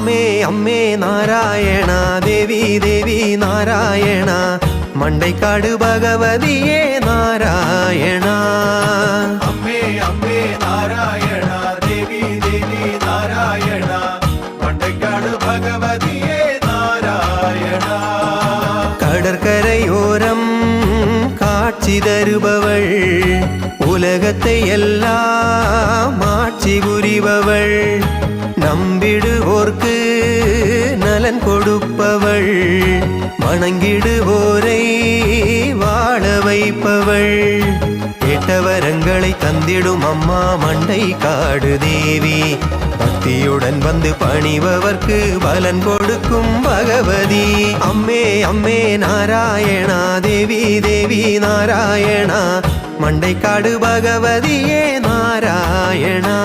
அம்மே அம்மே நாராயணா தேவி தேவி நாராயணா மண்டைக்காடு பகவதியே நாராயணா அம்மே அம்மே நாராயணா தேவி தேவி நாராயணா மண்டைக்காடு பகவதியே நாராயணா கடற்கரையோரம் காட்சி தருபவள் உலகத்தை எல்லாம் ஆட்சி புரிபவள் நம்பிடுவோர்க்கு நலன் கொடுப்பவள் வணங்கிடுவோரை வாழ வைப்பவள் கேட்டவரங்களை தந்திடும் அம்மா மண்டைக்காடு தேவி பக்தியுடன் வந்து பணிபவர்க்கு பலன் கொடுக்கும் பகவதி அம்மே அம்மே நாராயணா தேவி தேவி நாராயணா மண்டைக்காடு பகவதியே நாராயணா